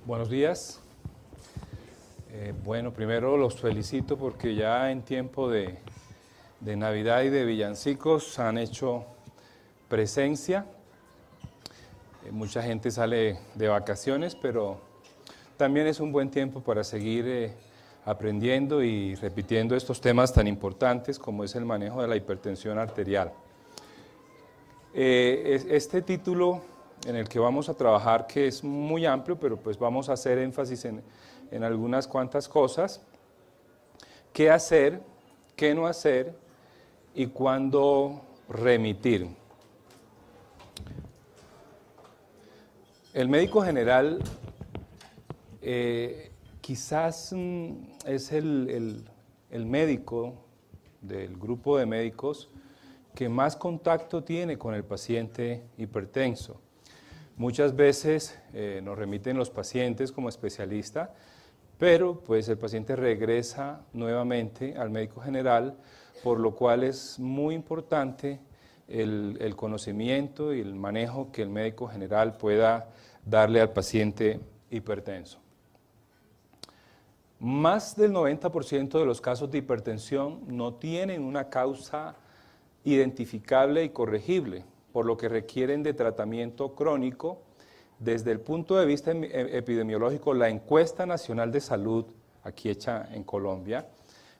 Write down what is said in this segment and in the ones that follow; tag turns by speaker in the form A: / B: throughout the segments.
A: Buenos días. Bueno, primero los felicito porque ya en tiempo de Navidad y de villancicos han hecho presencia. Mucha gente sale de vacaciones, pero también es un buen tiempo para seguir aprendiendo y repitiendo estos temas tan importantes como es el manejo de la hipertensión arterial. Este título en el que vamos a trabajar, que es muy amplio, pero pues vamos a hacer énfasis en algunas cuantas cosas. ¿Qué hacer? ¿Qué no hacer? ¿Y cuándo remitir? El médico general quizás es el médico del grupo de médicos que más contacto tiene con el paciente hipertenso. Muchas veces nos remiten los pacientes como especialista, pero pues el paciente regresa nuevamente al médico general, por lo cual es muy importante el conocimiento y el manejo que el médico general pueda darle al paciente hipertenso. Más del 90% de los casos de hipertensión no tienen una causa identificable y corregible, por lo que requieren de tratamiento crónico. Desde el punto de vista epidemiológico, la encuesta nacional de salud, aquí hecha en Colombia,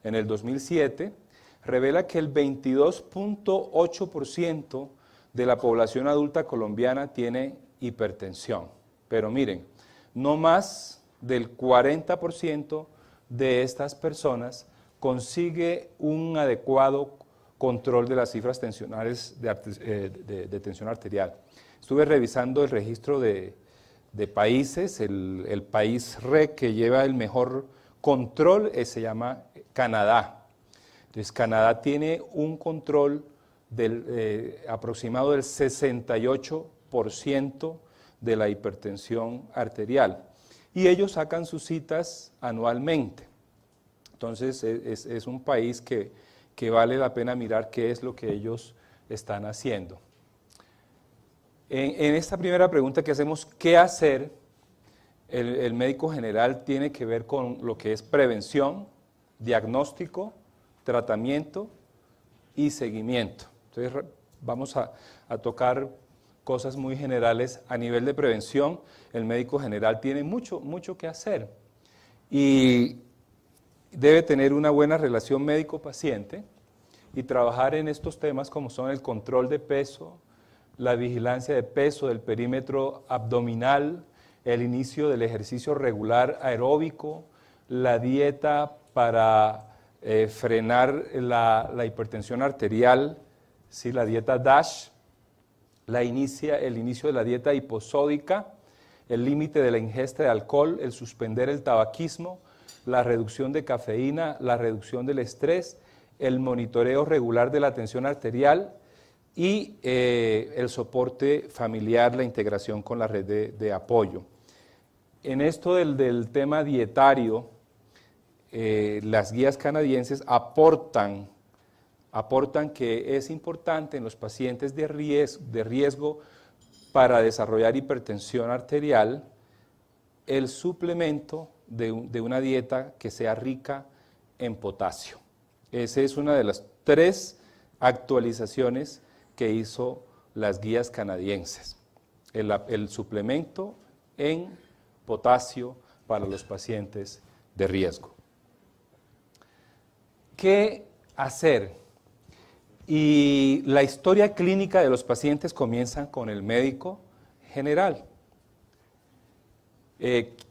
A: en el 2007, revela que el 22.8% de la población adulta colombiana tiene hipertensión. Pero miren, no más del 40% de estas personas consigue un adecuado control de las cifras tensionales de tensión arterial. Estuve revisando el registro de países, el país que lleva el mejor control se llama Canadá. Entonces, Canadá tiene un control aproximado del 68% de la hipertensión arterial. Y ellos sacan sus citas anualmente. Entonces, es un país que vale la pena mirar qué es lo que ellos están haciendo. En esta primera pregunta que hacemos, ¿qué hacer? El médico general tiene que ver con lo que es prevención, diagnóstico, tratamiento y seguimiento. Entonces vamos a tocar cosas muy generales. A nivel de prevención, el médico general tiene mucho que hacer y debe tener una buena relación médico-paciente y trabajar en estos temas como son el control de peso, la vigilancia de peso del perímetro abdominal, el inicio del ejercicio regular aeróbico, la dieta para frenar la hipertensión arterial, ¿sí? La dieta DASH, el inicio de la dieta hiposódica, el límite de la ingesta de alcohol, el suspender el tabaquismo, la reducción de cafeína, la reducción del estrés, el monitoreo regular de la tensión arterial y el soporte familiar, la integración con la red de apoyo. En esto del tema dietario, las guías canadienses aportan que es importante en los pacientes de riesgo para desarrollar hipertensión arterial el suplemento de una dieta que sea rica en potasio. Esa es una de las 3 actualizaciones que hizo las guías canadienses. El suplemento en potasio para los pacientes de riesgo. ¿Qué hacer? Y la historia clínica de los pacientes comienza con el médico general.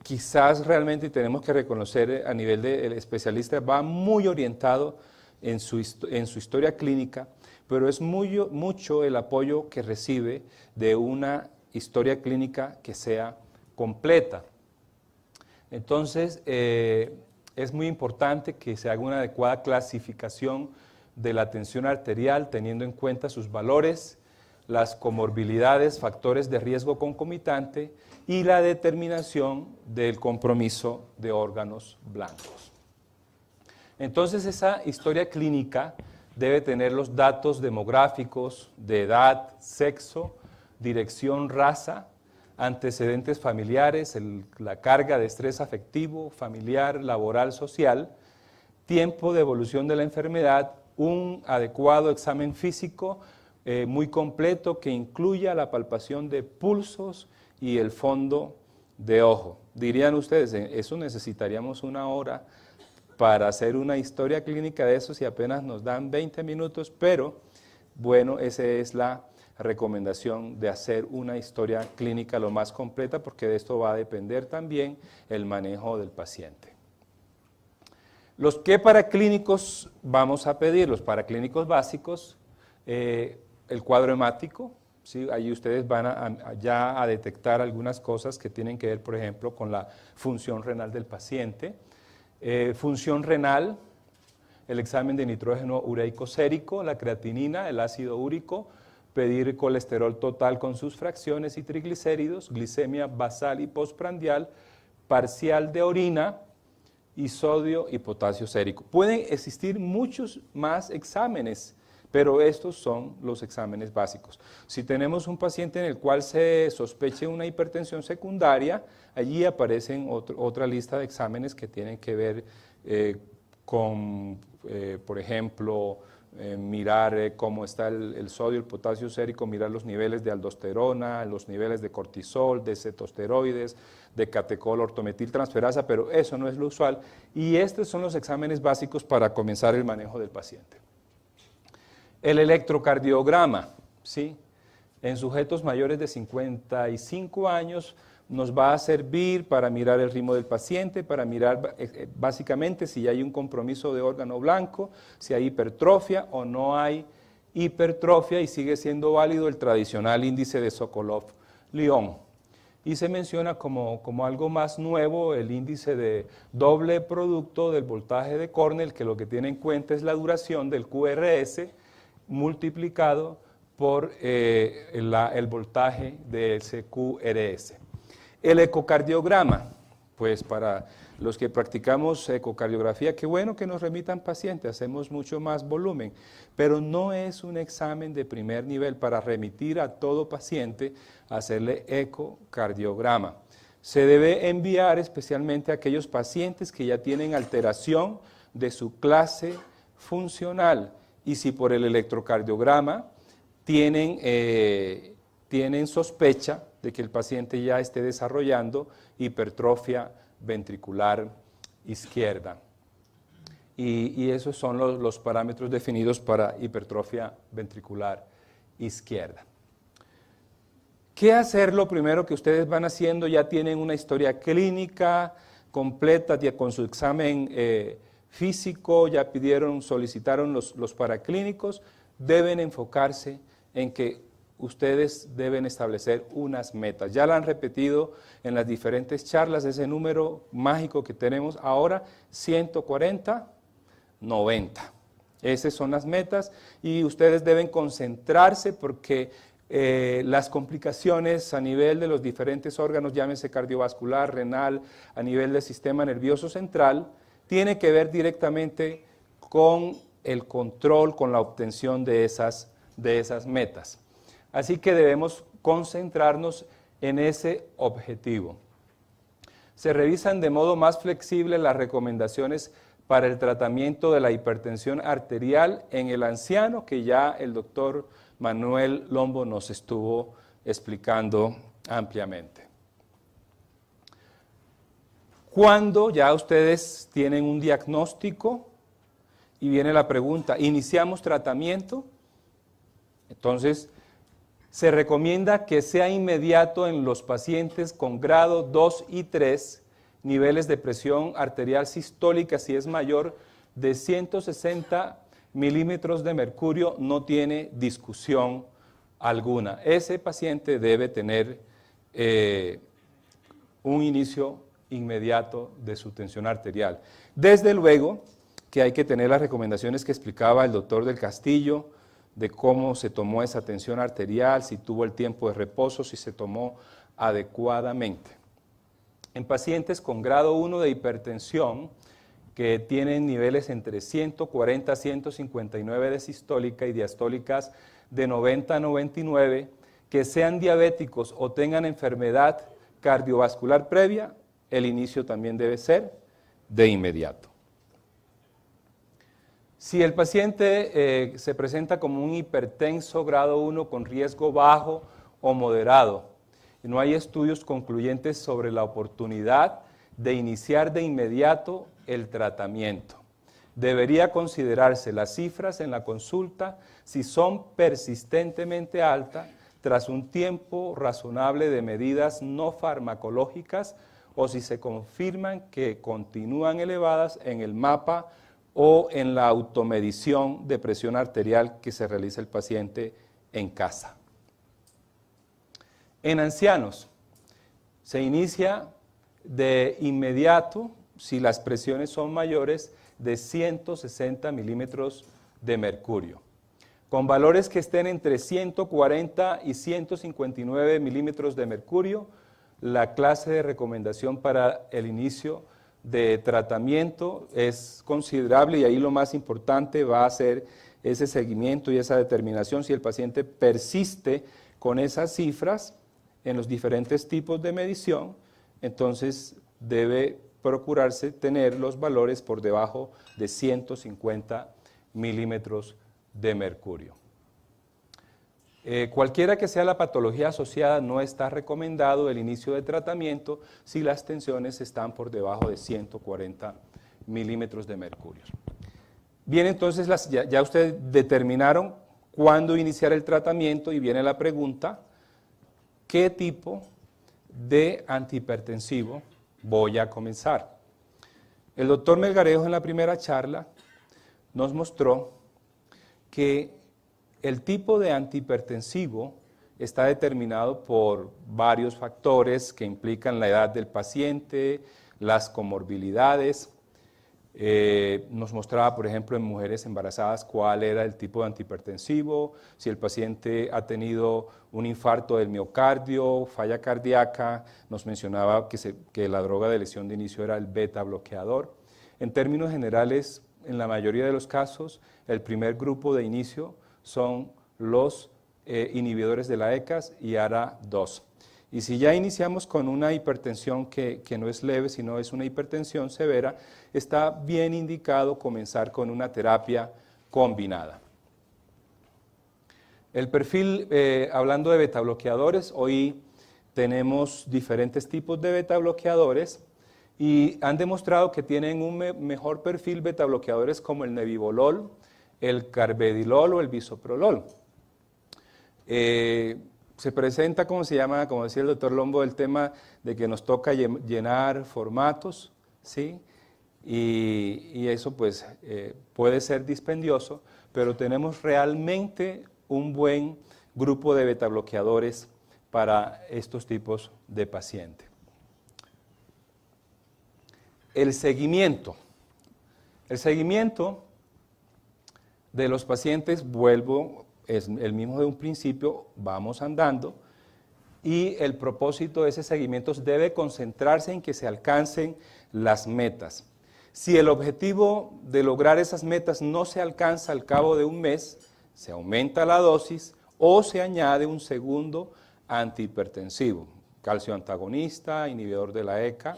A: Quizás realmente tenemos que reconocer a nivel del especialista, va muy orientado en su historia clínica, pero es mucho el apoyo que recibe de una historia clínica que sea completa. Entonces, es muy importante que se haga una adecuada clasificación de la tensión arterial, teniendo en cuenta sus valores, las comorbilidades, factores de riesgo concomitante y la determinación del compromiso de órganos blancos. Entonces, esa historia clínica debe tener los datos demográficos de edad, sexo, dirección, raza, antecedentes familiares, la carga de estrés afectivo, familiar, laboral, social, tiempo de evolución de la enfermedad, un adecuado examen físico muy completo que incluya la palpación de pulsos y el fondo de ojo. Dirían ustedes, eso necesitaríamos una hora para hacer una historia clínica de eso si apenas nos dan 20 minutos, pero bueno, esa es la recomendación de hacer una historia clínica lo más completa porque de esto va a depender también el manejo del paciente. Los que paraclínicos vamos a pedir, los paraclínicos básicos, el cuadro hemático, ¿sí? Ahí ustedes van ya a detectar algunas cosas que tienen que ver, por ejemplo, con la función renal del paciente. Función renal, el examen de nitrógeno ureico sérico, la creatinina, el ácido úrico, pedir colesterol total con sus fracciones y triglicéridos, glicemia basal y postprandial, parcial de orina y sodio y potasio sérico. Pueden existir muchos más exámenes, pero estos son los exámenes básicos. Si tenemos un paciente en el cual se sospeche una hipertensión secundaria, allí aparecen otra lista de exámenes que tienen que ver con, por ejemplo, mirar cómo está el sodio, el potasio sérico, mirar los niveles de aldosterona, los niveles de cortisol, de cetosteroides, de catecol, ortometiltransferasa, pero eso no es lo usual. Y estos son los exámenes básicos para comenzar el manejo del paciente. El electrocardiograma, ¿sí? En sujetos mayores de 55 años nos va a servir para mirar el ritmo del paciente, para mirar básicamente si hay un compromiso de órgano blanco, si hay hipertrofia o no hay hipertrofia, y sigue siendo válido el tradicional índice de Sokolov-Lyon. Y se menciona como algo más nuevo el índice de doble producto del voltaje de Cornell, que lo que tiene en cuenta es la duración del QRS multiplicado por el voltaje de ese QRS. El ecocardiograma, pues para los que practicamos ecocardiografía, qué bueno que nos remitan pacientes, hacemos mucho más volumen, pero no es un examen de primer nivel para remitir a todo paciente a hacerle ecocardiograma. Se debe enviar especialmente a aquellos pacientes que ya tienen alteración de su clase funcional, y si por el electrocardiograma tienen sospecha de que el paciente ya esté desarrollando hipertrofia ventricular izquierda. Y esos son los parámetros definidos para hipertrofia ventricular izquierda. ¿Qué hacer? Lo primero que ustedes van haciendo, ya tienen una historia clínica completa ya con su examen físico, ya solicitaron los paraclínicos, deben enfocarse en que ustedes deben establecer unas metas. Ya la han repetido en las diferentes charlas, ese número mágico que tenemos ahora, 140, 90. Esas son las metas y ustedes deben concentrarse porque las complicaciones a nivel de los diferentes órganos, llámese cardiovascular, renal, a nivel del sistema nervioso central, tiene que ver directamente con el control, con la obtención de esas metas. Así que debemos concentrarnos en ese objetivo. Se revisan de modo más flexible las recomendaciones para el tratamiento de la hipertensión arterial en el anciano, que ya el doctor Manuel Lombo nos estuvo explicando ampliamente. Cuando ya ustedes tienen un diagnóstico y viene la pregunta, ¿iniciamos tratamiento? Entonces, se recomienda que sea inmediato en los pacientes con grado 2 y 3, niveles de presión arterial sistólica, si es mayor de 160 milímetros de mercurio, no tiene discusión alguna. Ese paciente debe tener un inicio inmediato de su tensión arterial. Desde luego que hay que tener las recomendaciones que explicaba el doctor del Castillo, de cómo se tomó esa tensión arterial, si tuvo el tiempo de reposo, si se tomó adecuadamente. En pacientes con grado 1 de hipertensión, que tienen niveles entre 140 a 159 de sistólica y diastólicas de 90 a 99, que sean diabéticos o tengan enfermedad cardiovascular previa, el inicio también debe ser de inmediato. Si el paciente se presenta como un hipertenso grado 1 con riesgo bajo o moderado, y no hay estudios concluyentes sobre la oportunidad de iniciar de inmediato el tratamiento, debería considerarse las cifras en la consulta si son persistentemente altas tras un tiempo razonable de medidas no farmacológicas o si se confirman que continúan elevadas en el mapa o en la automedición de presión arterial que se realiza el paciente en casa. En ancianos, se inicia de inmediato si las presiones son mayores de 160 milímetros de mercurio, con valores que estén entre 140 y 159 milímetros de mercurio. La clase de recomendación para el inicio de tratamiento es considerable y ahí lo más importante va a ser ese seguimiento y esa determinación. Si el paciente persiste con esas cifras en los diferentes tipos de medición, entonces debe procurarse tener los valores por debajo de 150 milímetros de mercurio. Cualquiera que sea la patología asociada, no está recomendado el inicio de tratamiento si las tensiones están por debajo de 140 milímetros de mercurio. Bien, entonces ya ustedes determinaron cuándo iniciar el tratamiento y viene la pregunta, ¿qué tipo de antihipertensivo voy a comenzar? El doctor Melgarejo en la primera charla nos mostró que el tipo de antihipertensivo está determinado por varios factores que implican la edad del paciente, las comorbilidades. Nos mostraba, por ejemplo, en mujeres embarazadas cuál era el tipo de antihipertensivo, si el paciente ha tenido un infarto del miocardio, falla cardíaca, nos mencionaba que la droga de lesión de inicio era el beta bloqueador. En términos generales, en la mayoría de los casos, el primer grupo de inicio son los inhibidores de la ECAS y ARA2. Y si ya iniciamos con una hipertensión que no es leve, sino es una hipertensión severa, está bien indicado comenzar con una terapia combinada. El perfil, hablando de beta bloqueadores, hoy tenemos diferentes tipos de beta bloqueadores y han demostrado que tienen un mejor perfil beta bloqueadores como el nebivolol, el carvedilol o el bisoprolol. Se presenta, como decía el doctor Lombo, el tema de que nos toca llenar formatos, ¿sí? Y eso pues puede ser dispendioso, pero tenemos realmente un buen grupo de beta bloqueadores para estos tipos de pacientes. El seguimiento. El seguimiento de los pacientes, es el mismo de un principio, vamos andando, y el propósito de ese seguimiento debe concentrarse en que se alcancen las metas. Si el objetivo de lograr esas metas no se alcanza al cabo de un mes, se aumenta la dosis o se añade un segundo antihipertensivo, calcio antagonista, inhibidor de la ECA.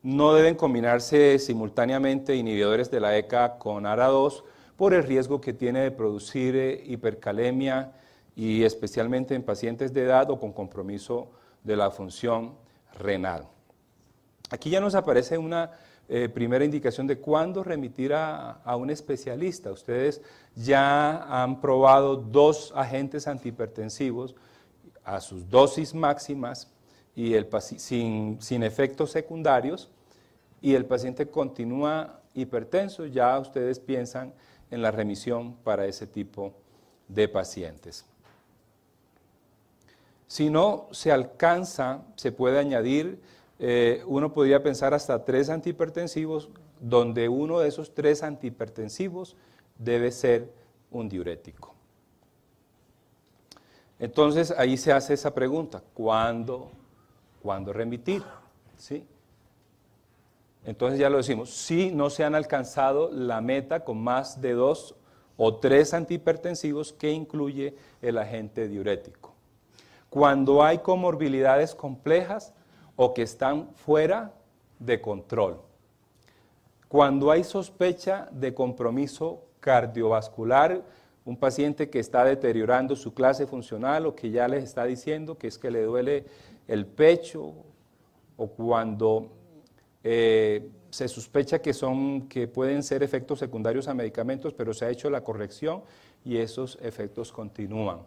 A: No deben combinarse simultáneamente inhibidores de la ECA con ARA2, por el riesgo que tiene de producir hipercalemia y especialmente en pacientes de edad o con compromiso de la función renal. Aquí ya nos aparece una primera indicación de cuándo remitir a un especialista. Ustedes ya han probado 2 agentes antihipertensivos a sus dosis máximas y sin efectos secundarios y el paciente continúa hipertenso, ya ustedes piensan en la remisión para ese tipo de pacientes. Si no se alcanza, se puede añadir, uno podría pensar hasta 3 antihipertensivos, donde uno de esos 3 antihipertensivos debe ser un diurético. Entonces ahí se hace esa pregunta, ¿cuándo remitir? ¿Sí? Entonces ya lo decimos, si no se han alcanzado la meta con más de 2 o 3 antihipertensivos que incluye el agente diurético. cuando hay comorbilidades complejas o que están fuera de control, cuando hay sospecha de compromiso cardiovascular, un paciente que está deteriorando su clase funcional o que ya les está diciendo que es que le duele el pecho, o cuando se sospecha que pueden ser efectos secundarios a medicamentos, pero se ha hecho la corrección y esos efectos continúan.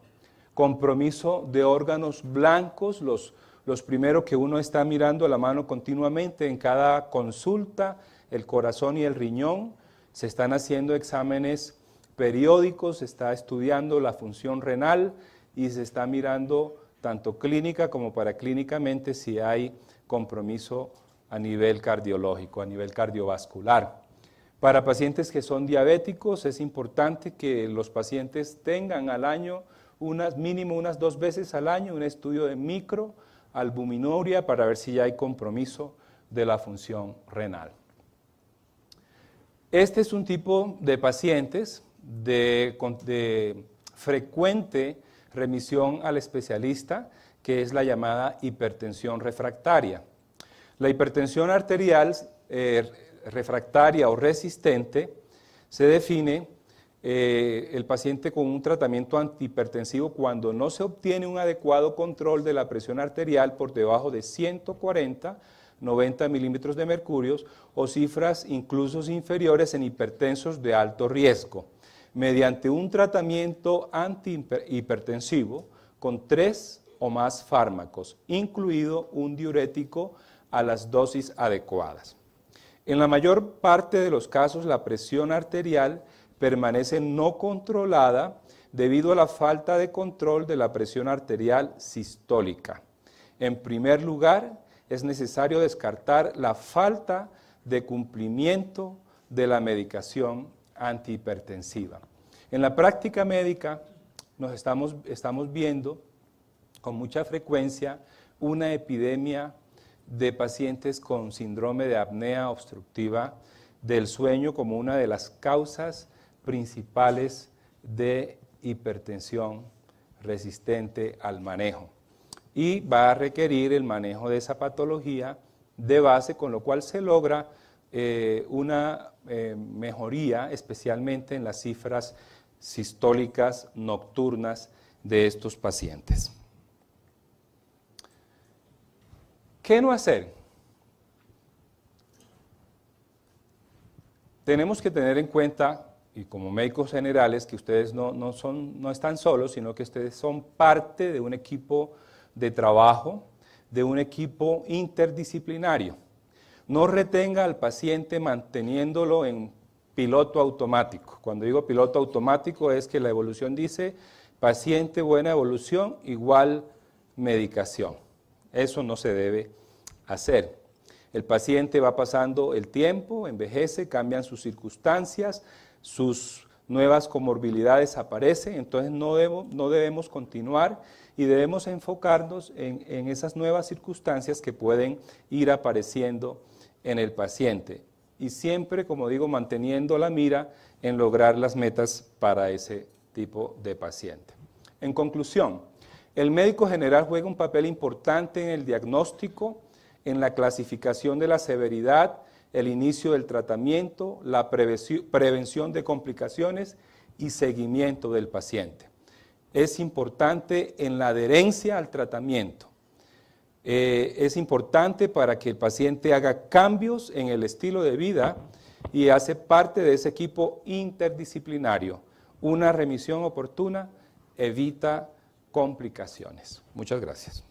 A: Compromiso de órganos blancos, los primeros que uno está mirando la mano continuamente en cada consulta, el corazón y el riñón, se están haciendo exámenes periódicos, se está estudiando la función renal y se está mirando tanto clínica como paraclínicamente si hay compromiso a nivel cardiológico, a nivel cardiovascular. Para pacientes que son diabéticos es importante que los pacientes tengan al año mínimo unas 2 veces al año un estudio de microalbuminuria para ver si ya hay compromiso de la función renal. Este es un tipo de pacientes de frecuente remisión al especialista, que es la llamada hipertensión refractaria. La hipertensión arterial refractaria o resistente se define el paciente con un tratamiento antihipertensivo cuando no se obtiene un adecuado control de la presión arterial por debajo de 140, 90 milímetros de mercurio o cifras incluso inferiores en hipertensos de alto riesgo, mediante un tratamiento antihipertensivo con 3 o más fármacos, incluido un diurético a las dosis adecuadas. En la mayor parte de los casos, la presión arterial permanece no controlada debido a la falta de control de la presión arterial sistólica. En primer lugar, es necesario descartar la falta de cumplimiento de la medicación antihipertensiva. En la práctica médica nos estamos viendo con mucha frecuencia una epidemia de pacientes con síndrome de apnea obstructiva del sueño como una de las causas principales de hipertensión resistente al manejo. Y va a requerir el manejo de esa patología de base, con lo cual se logra una mejoría, especialmente en las cifras sistólicas nocturnas de estos pacientes. ¿Qué no hacer? Tenemos que tener en cuenta, y como médicos generales, que ustedes no están solos, sino que ustedes son parte de un equipo de trabajo, de un equipo interdisciplinario. No retenga al paciente manteniéndolo en piloto automático. Cuando digo piloto automático es que la evolución dice paciente buena evolución igual medicación. Eso no se debe hacer. El paciente va pasando el tiempo, envejece, cambian sus circunstancias, sus nuevas comorbilidades aparecen, entonces no debemos continuar y debemos enfocarnos en esas nuevas circunstancias que pueden ir apareciendo en el paciente. Y siempre, como digo, manteniendo la mira en lograr las metas para ese tipo de paciente. En conclusión, el médico general juega un papel importante en el diagnóstico, en la clasificación de la severidad, el inicio del tratamiento, la prevención de complicaciones y seguimiento del paciente. Es importante en la adherencia al tratamiento. Es importante para que el paciente haga cambios en el estilo de vida y hace parte de ese equipo interdisciplinario. Una remisión oportuna evita complicaciones. Muchas gracias.